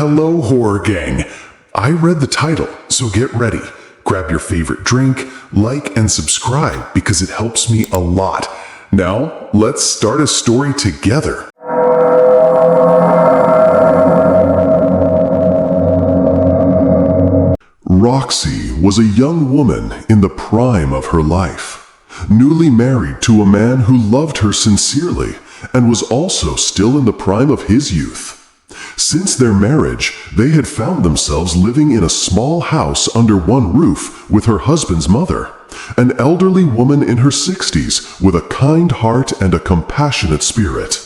Hello, horror gang. I read the title, so get ready. Grab your favorite drink, like, and subscribe because it helps me a lot. Now, let's start a story together. Roxy was a young woman in the prime of her life, newly married to a man who loved her sincerely and was also still in the prime of his youth. Since their marriage, they had found themselves living in a small house under one roof with her husband's mother, an elderly woman in her 60s with a kind heart and a compassionate spirit.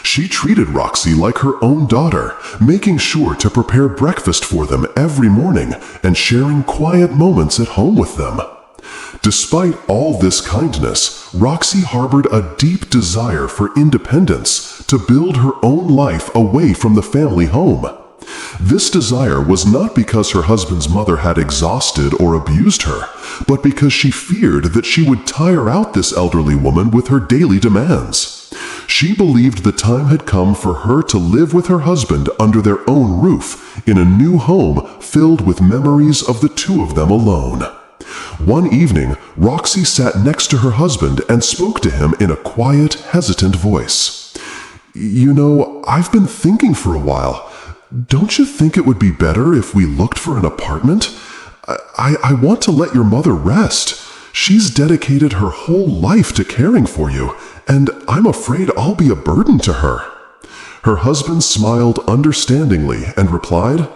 She treated Roxy like her own daughter, making sure to prepare breakfast for them every morning and sharing quiet moments at home with them. Despite all this kindness, Roxy harbored a deep desire for independence, to build her own life away from the family home. This desire was not because her husband's mother had exhausted or abused her, but because she feared that she would tire out this elderly woman with her daily demands. She believed the time had come for her to live with her husband under their own roof, in a new home filled with memories of the two of them alone. One evening, Roxy sat next to her husband and spoke to him in a quiet, hesitant voice. "You know, I've been thinking for a while. Don't you think it would be better if we looked for an apartment? I want to let your mother rest. She's dedicated her whole life to caring for you, and I'm afraid I'll be a burden to her." Her husband smiled understandingly and replied,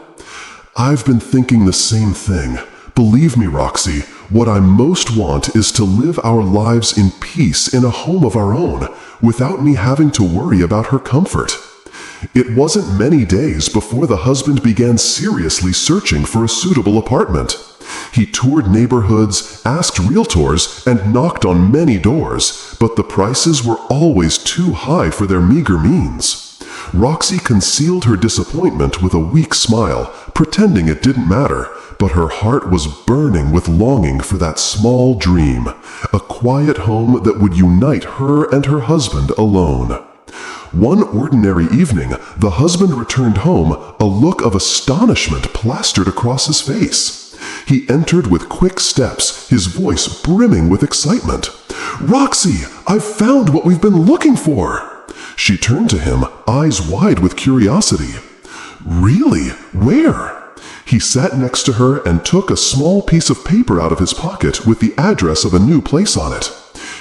"I've been thinking the same thing. Believe me, Roxy, what I most want is to live our lives in peace in a home of our own, without me having to worry about her comfort." It wasn't many days before the husband began seriously searching for a suitable apartment. He toured neighborhoods, asked realtors, and knocked on many doors, but the prices were always too high for their meager means. Roxy concealed her disappointment with a weak smile, pretending it didn't matter, but her heart was burning with longing for that small dream, a quiet home that would unite her and her husband alone. One ordinary evening, the husband returned home, a look of astonishment plastered across his face. He entered with quick steps, his voice brimming with excitement. "Roxy, I've found what we've been looking for!" She turned to him, eyes wide with curiosity. "Really? Where?" He sat next to her and took a small piece of paper out of his pocket with the address of a new place on it.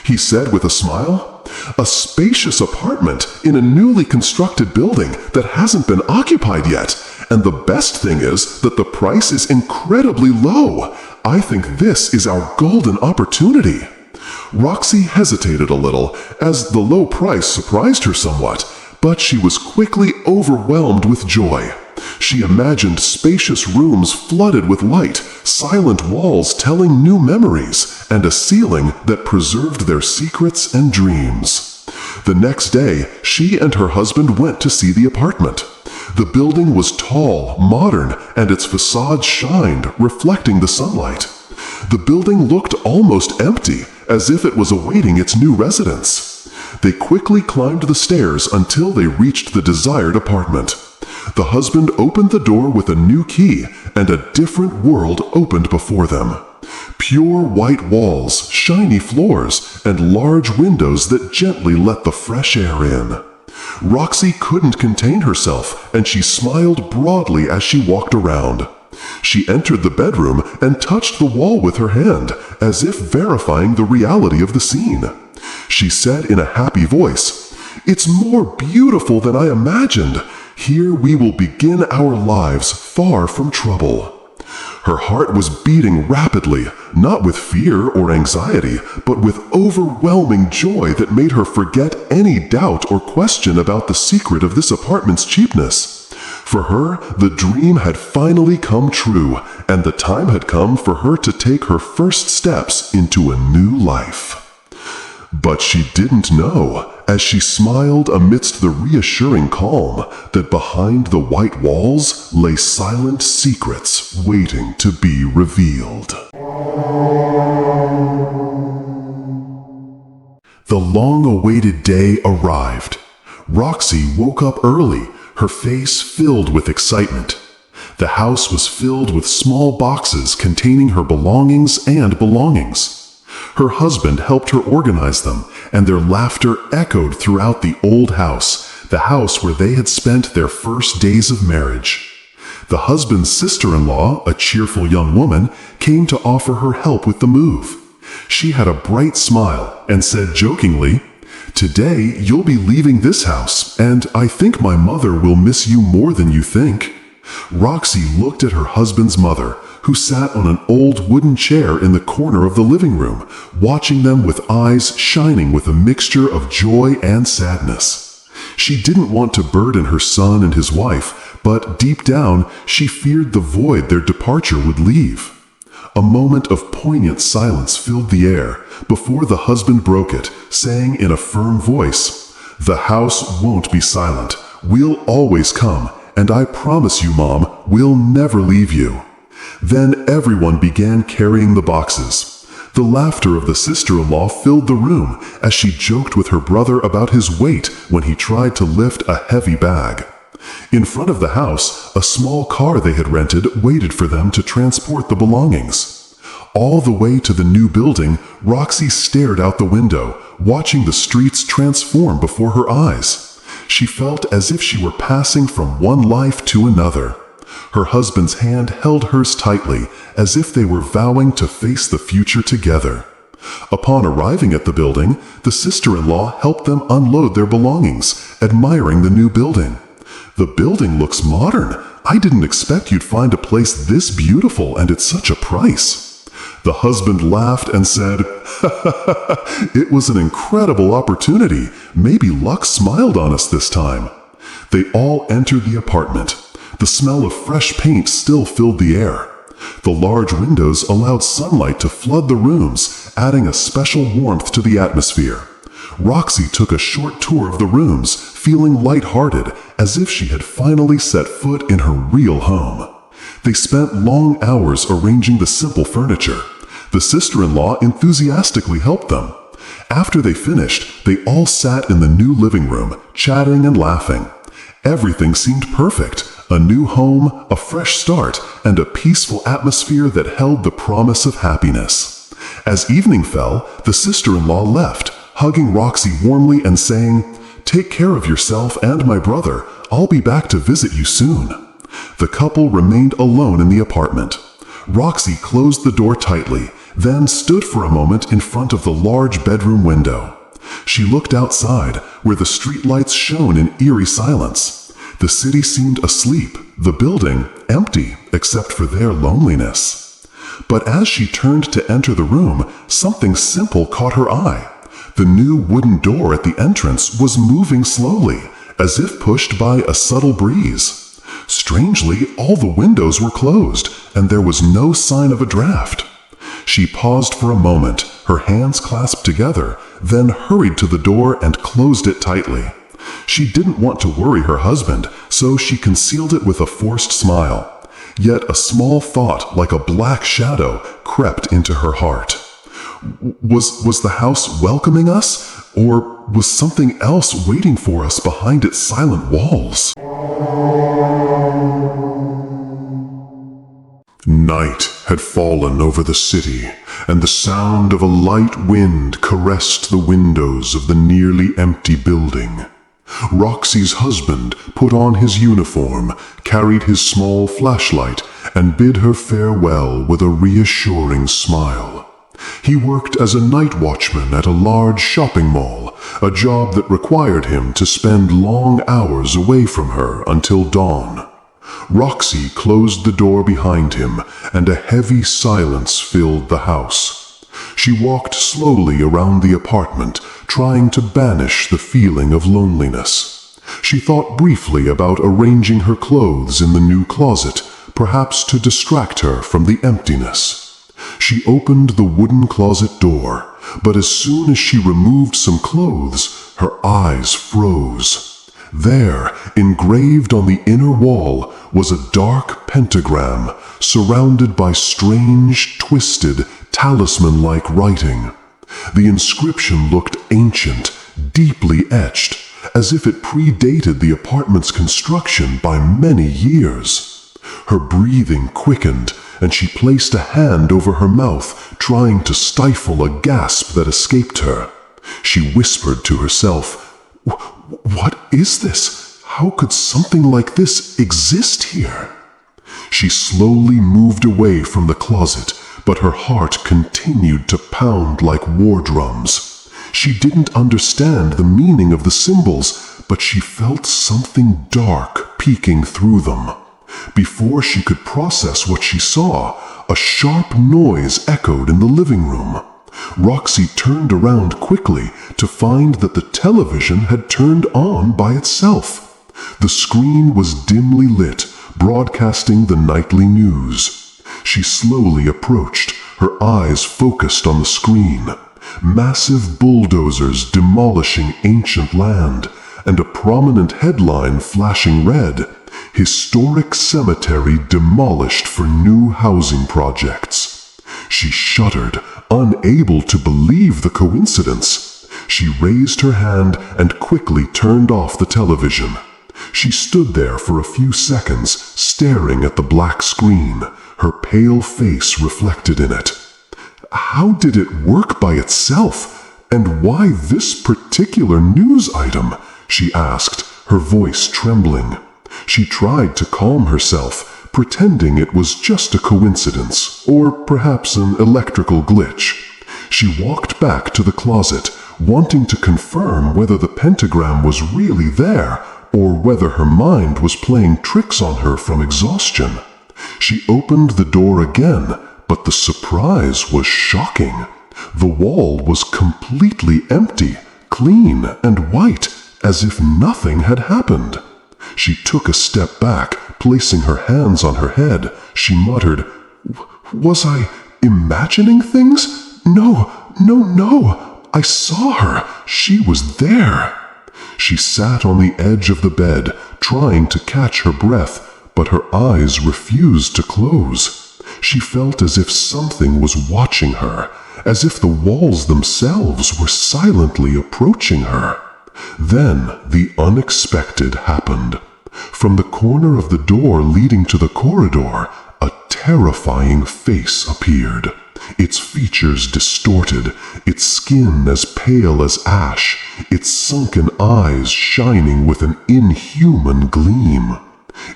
He said with a smile, "A spacious apartment in a newly constructed building that hasn't been occupied yet. And the best thing is that the price is incredibly low. I think this is our golden opportunity." Roxy hesitated a little, as the low price surprised her somewhat, but she was quickly overwhelmed with joy. She imagined spacious rooms flooded with light, silent walls telling new memories, and a ceiling that preserved their secrets and dreams. The next day, she and her husband went to see the apartment. The building was tall, modern, and its facade shined, reflecting the sunlight. The building looked almost empty, as if it was awaiting its new residents. They quickly climbed the stairs until they reached the desired apartment. The husband opened the door with a new key, and a different world opened before them. Pure white walls, shiny floors, and large windows that gently let the fresh air in. Roxy couldn't contain herself, and she smiled broadly as she walked around. She entered the bedroom and touched the wall with her hand, as if verifying the reality of the scene. She said in a happy voice, "It's more beautiful than I imagined. Here we will begin our lives far from trouble." Her heart was beating rapidly, not with fear or anxiety, but with overwhelming joy that made her forget any doubt or question about the secret of this apartment's cheapness. For her, the dream had finally come true, and the time had come for her to take her first steps into a new life. But she didn't know, as she smiled amidst the reassuring calm, that behind the white walls lay silent secrets waiting to be revealed. The long-awaited day arrived. Roxy woke up early, her face filled with excitement. The house was filled with small boxes containing her belongings and belongings. Her husband helped her organize them, and their laughter echoed throughout the old house, the house where they had spent their first days of marriage. The husband's sister-in-law, a cheerful young woman, came to offer her help with the move. She had a bright smile and said jokingly, "Today you'll be leaving this house, and I think my mother will miss you more than you think." Roxy looked at her husband's mother, who sat on an old wooden chair in the corner of the living room, watching them with eyes shining with a mixture of joy and sadness. She didn't want to burden her son and his wife, but deep down she feared the void their departure would leave. A moment of poignant silence filled the air before the husband broke it, saying in a firm voice, "The house won't be silent. We'll always come, and I promise you, Mom, we'll never leave you." Then everyone began carrying the boxes. The laughter of the sister-in-law filled the room as she joked with her brother about his weight when he tried to lift a heavy bag. In front of the house, a small car they had rented waited for them to transport the belongings. All the way to the new building, Roxy stared out the window, watching the streets transform before her eyes. She felt as if she were passing from one life to another. Her husband's hand held hers tightly, as if they were vowing to face the future together. Upon arriving at the building, the sister-in-law helped them unload their belongings, admiring the new building. "The building looks modern. I didn't expect you'd find a place this beautiful and at such a price." The husband laughed and said, "It was an incredible opportunity. Maybe luck smiled on us this time." They all entered the apartment. The smell of fresh paint still filled the air. The large windows allowed sunlight to flood the rooms, adding a special warmth to the atmosphere. Roxy took a short tour of the rooms, feeling lighthearted, as if she had finally set foot in her real home. They spent long hours arranging the simple furniture. The sister-in-law enthusiastically helped them. After they finished, they all sat in the new living room, chatting and laughing. Everything seemed perfect. A new home, a fresh start, and a peaceful atmosphere that held the promise of happiness. As evening fell, the sister-in-law left, hugging Roxy warmly and saying, "Take care of yourself and my brother. I'll be back to visit you soon." The couple remained alone in the apartment. Roxy closed the door tightly, then stood for a moment in front of the large bedroom window. She looked outside, where the streetlights shone in eerie silence. The city seemed asleep, the building empty except for their loneliness. But as she turned to enter the room, something simple caught her eye. The new wooden door at the entrance was moving slowly, as if pushed by a subtle breeze. Strangely, all the windows were closed, and there was no sign of a draft. She paused for a moment, her hands clasped together, then hurried to the door and closed it tightly. She didn't want to worry her husband, so she concealed it with a forced smile. Yet a small thought, like a black shadow, crept into her heart. Was the house welcoming us? Or was something else waiting for us behind its silent walls? Night had fallen over the city, and the sound of a light wind caressed the windows of the nearly empty building. Roxy's husband put on his uniform, carried his small flashlight, and bid her farewell with a reassuring smile. He worked as a night watchman at a large shopping mall, a job that required him to spend long hours away from her until dawn. Roxy closed the door behind him, and a heavy silence filled the house. She walked slowly around the apartment, trying to banish the feeling of loneliness. She thought briefly about arranging her clothes in the new closet, perhaps to distract her from the emptiness. She opened the wooden closet door, but as soon as she removed some clothes, her eyes froze. There, engraved on the inner wall, was a dark pentagram, surrounded by strange, twisted, talisman-like writing. The inscription looked ancient, deeply etched, as if it predated the apartment's construction by many years. Her breathing quickened, and she placed a hand over her mouth, trying to stifle a gasp that escaped her. She whispered to herself, "What is this? How could something like this exist here?" She slowly moved away from the closet, but her heart continued to pound like war drums. She didn't understand the meaning of the symbols, but she felt something dark peeking through them. Before she could process what she saw, a sharp noise echoed in the living room. Roxy turned around quickly to find that the television had turned on by itself. The screen was dimly lit, broadcasting the nightly news. She slowly approached, her eyes focused on the screen. Massive bulldozers demolishing ancient land, and a prominent headline flashing red: "Historic cemetery demolished for new housing projects." She shuddered, unable to believe the coincidence. She raised her hand and quickly turned off the television. She stood there for a few seconds, staring at the black screen, her pale face reflected in it. How did it work by itself? And why this particular news item? She asked, her voice trembling. She tried to calm herself, pretending it was just a coincidence, or perhaps an electrical glitch. She walked back to the closet, wanting to confirm whether the pentagram was really there, or whether her mind was playing tricks on her from exhaustion. She opened the door again, but the surprise was shocking. The wall was completely empty, clean and white, as if nothing had happened. She took a step back, placing her hands on her head. She muttered, "Was I imagining things? No, I saw her. She was there." She sat on the edge of the bed, trying to catch her breath, but her eyes refused to close. She felt as if something was watching her, as if the walls themselves were silently approaching her. Then the unexpected happened. From the corner of the door leading to the corridor, a terrifying face appeared. Its features distorted, its skin as pale as ash, its sunken eyes shining with an inhuman gleam.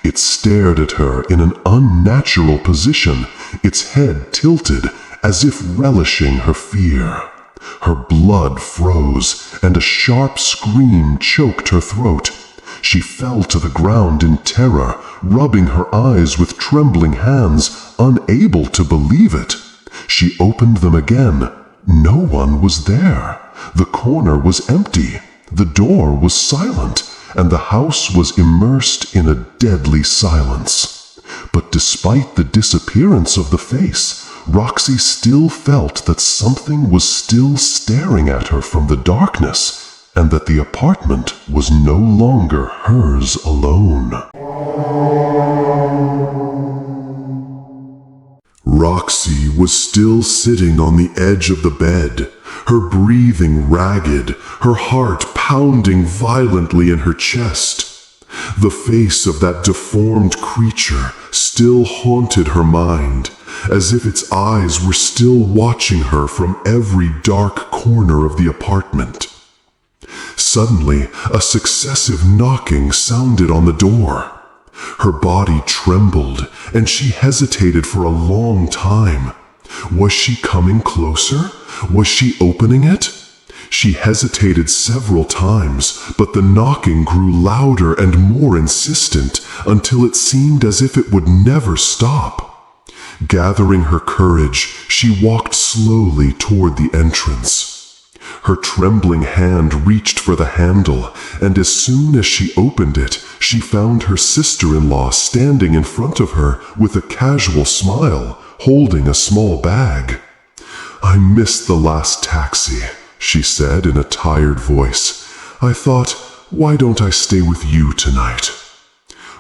It stared at her in an unnatural position, its head tilted, as if relishing her fear. Her blood froze, and a sharp scream choked her throat. She fell to the ground in terror, rubbing her eyes with trembling hands, unable to believe it. She opened them again. No one was there. The corner was empty. The door was silent, and the house was immersed in a deadly silence. But despite the disappearance of the face, Roxy still felt that something was still staring at her from the darkness, and that the apartment was no longer hers alone. Roxy was still sitting on the edge of the bed, her breathing ragged, her heart pounding violently in her chest. The face of that deformed creature still haunted her mind, as if its eyes were still watching her from every dark corner of the apartment. Suddenly, a successive knocking sounded on the door. Her body trembled, and she hesitated for a long time. Was she coming closer? Was she opening it? She hesitated several times, but the knocking grew louder and more insistent until it seemed as if it would never stop. Gathering her courage, she walked slowly toward the entrance. Her trembling hand reached for the handle, and as soon as she opened it, she found her sister-in-law standing in front of her with a casual smile, holding a small bag. "I missed the last taxi," she said in a tired voice. "I thought, why don't I stay with you tonight?"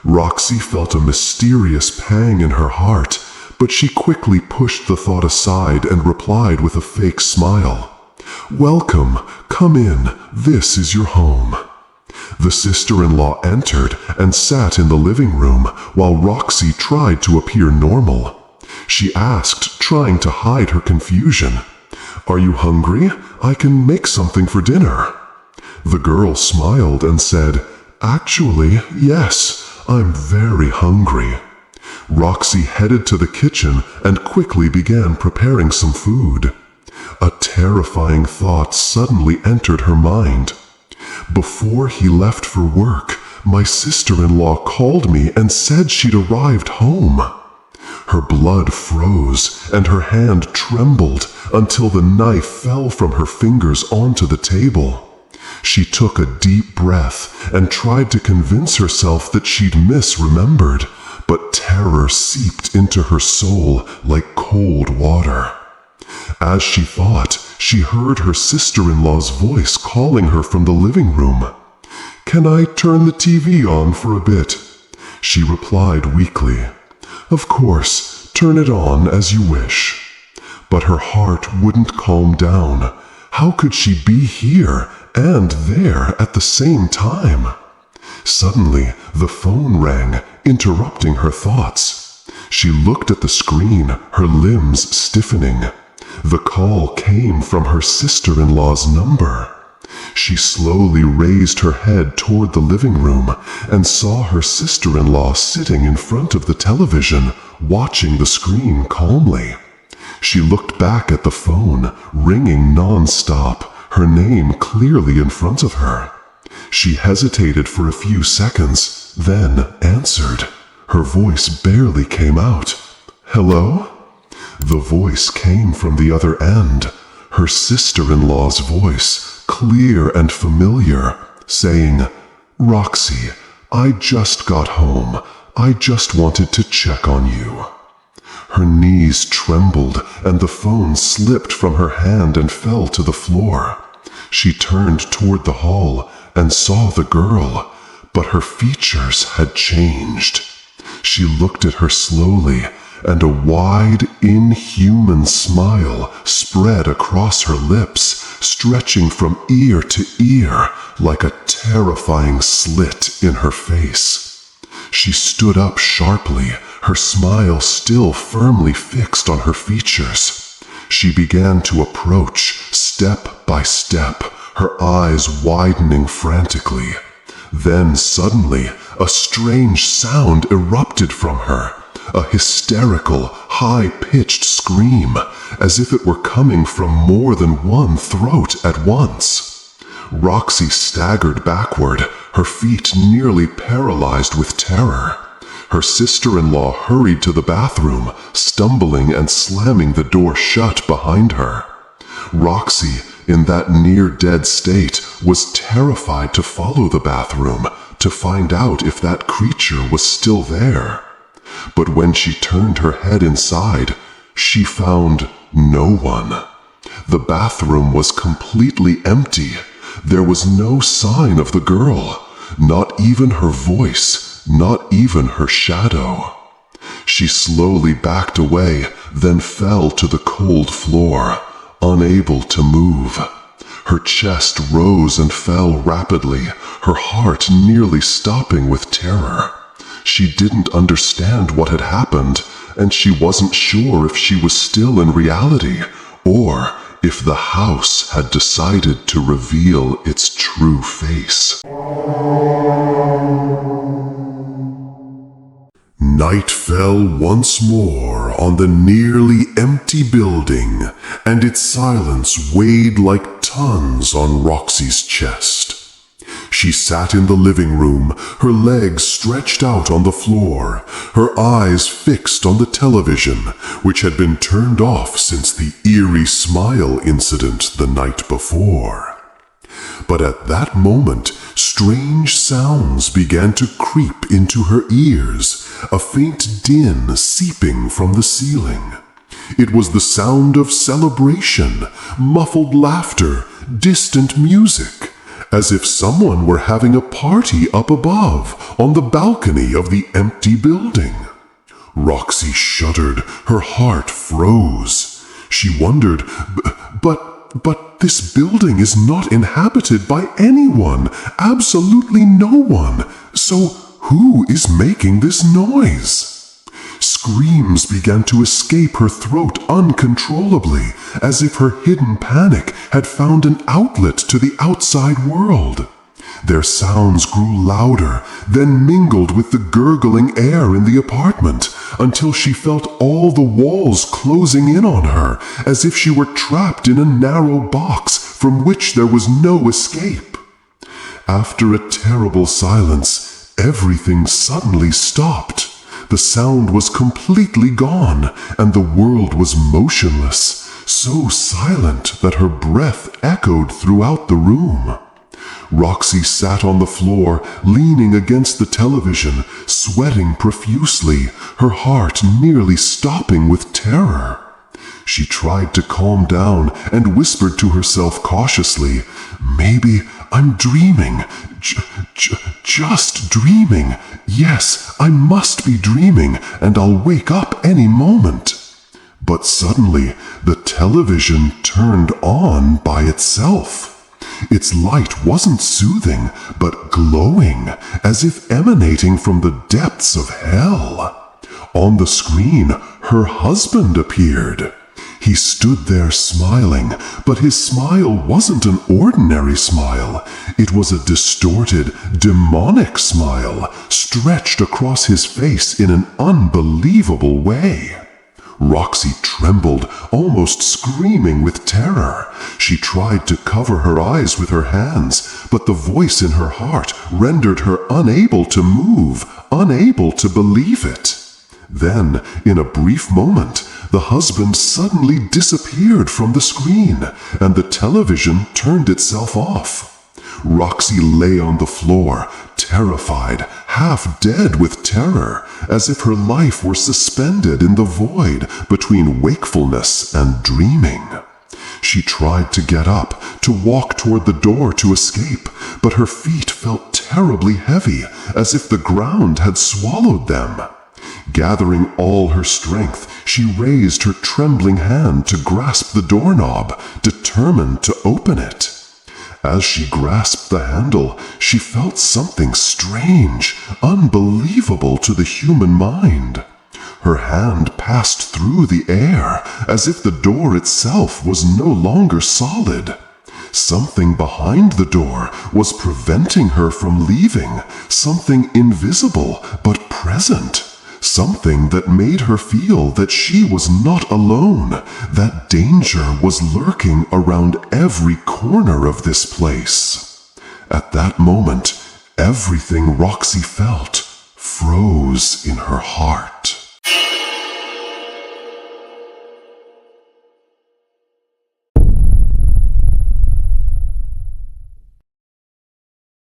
Roxy felt a mysterious pang in her heart, but she quickly pushed the thought aside and replied with a fake smile, "Welcome, come in, this is your home." The sister-in-law entered and sat in the living room while Roxy tried to appear normal. She asked, trying to hide her confusion, "Are you hungry? I can make something for dinner." The girl smiled and said, "Actually, yes, I'm very hungry." Roxy headed to the kitchen and quickly began preparing some food. A terrifying thought suddenly entered her mind. "Before he left for work, my sister-in-law called me and said she'd arrived home." Her blood froze and her hand trembled until the knife fell from her fingers onto the table. She took a deep breath and tried to convince herself that she'd misremembered, but terror seeped into her soul like cold water. As she thought, she heard her sister-in-law's voice calling her from the living room. "Can I turn the TV on for a bit?" She replied weakly, "Of course, turn it on as you wish." But her heart wouldn't calm down. How could she be here and there at the same time? Suddenly, the phone rang, interrupting her thoughts. She looked at the screen, her limbs stiffening. The call came from her sister-in-law's number. She slowly raised her head toward the living room and saw her sister-in-law sitting in front of the television, watching the screen calmly. She looked back at the phone, ringing non-stop, her name clearly in front of her. She hesitated for a few seconds, then answered. Her voice barely came out. "Hello?" The voice came from the other end, her sister-in-law's voice, clear and familiar, saying, "Roxy, I just got home. I just wanted to check on you." Her knees trembled and the phone slipped from her hand and fell to the floor. She turned toward the hall and saw the girl, but her features had changed. She looked at her slowly, and a wide, inhuman smile spread across her lips, stretching from ear to ear like a terrifying slit in her face. She stood up sharply, her smile still firmly fixed on her features. She began to approach, step by step, her eyes widening frantically. Then suddenly, a strange sound erupted from her, a hysterical, high-pitched scream, as if it were coming from more than one throat at once. Roxy staggered backward, her feet nearly paralyzed with terror. Her sister-in-law hurried to the bathroom, stumbling and slamming the door shut behind her. Roxy, in that near-dead state, was terrified to follow the bathroom to find out if that creature was still there. But when she turned her head inside, she found no one. The bathroom was completely empty. There was no sign of the girl, not even her voice, not even her shadow. She slowly backed away, then fell to the cold floor, unable to move. Her chest rose and fell rapidly, her heart nearly stopping with terror. She didn't understand what had happened, and she wasn't sure if she was still in reality, or if the house had decided to reveal its true face. Night fell once more on the nearly empty building, and its silence weighed like tons on Roxy's chest. She sat in the living room, her legs stretched out on the floor, her eyes fixed on the television, which had been turned off since the eerie smile incident the night before. But at that moment, strange sounds began to creep into her ears, a faint din seeping from the ceiling. It was the sound of celebration, muffled laughter, distant music, as if someone were having a party up above on the balcony of the empty building. Roxy shuddered, her heart froze. She wondered, but But this building is not inhabited by anyone, absolutely no one. So who is making this noise? Screams began to escape her throat uncontrollably, as if her hidden panic had found an outlet to the outside world. Their sounds grew louder, then mingled with the gurgling air in the apartment, until she felt all the walls closing in on her, as if she were trapped in a narrow box from which there was no escape. After a terrible silence, everything suddenly stopped. The sound was completely gone, and the world was motionless, so silent that her breath echoed throughout the room. Roxy sat on the floor, leaning against the television, sweating profusely, her heart nearly stopping with terror. She tried to calm down and whispered to herself cautiously, "Maybe I'm dreaming. Just dreaming. Yes, I must be dreaming, and I'll wake up any moment." But suddenly, the television turned on by itself. Its light wasn't soothing, but glowing, as if emanating from the depths of hell. On the screen, her husband appeared. He stood there smiling, but his smile wasn't an ordinary smile. It was a distorted, demonic smile, stretched across his face in an unbelievable way. Roxy trembled, almost screaming with terror. She tried to cover her eyes with her hands, but the voice in her heart rendered her unable to move, unable to believe it. Then, in a brief moment, the husband suddenly disappeared from the screen, and the television turned itself off. Roxy lay on the floor, terrified, half dead with terror, as if her life were suspended in the void between wakefulness and dreaming. She tried to get up, to walk toward the door to escape, but her feet felt terribly heavy, as if the ground had swallowed them. Gathering all her strength, she raised her trembling hand to grasp the doorknob, determined to open it. As she grasped the handle, she felt something strange, unbelievable to the human mind. Her hand passed through the air, as if the door itself was no longer solid. Something behind the door was preventing her from leaving, something invisible but present. Something that made her feel that she was not alone, that danger was lurking around every corner of this place. At that moment, everything Roxy felt froze in her heart.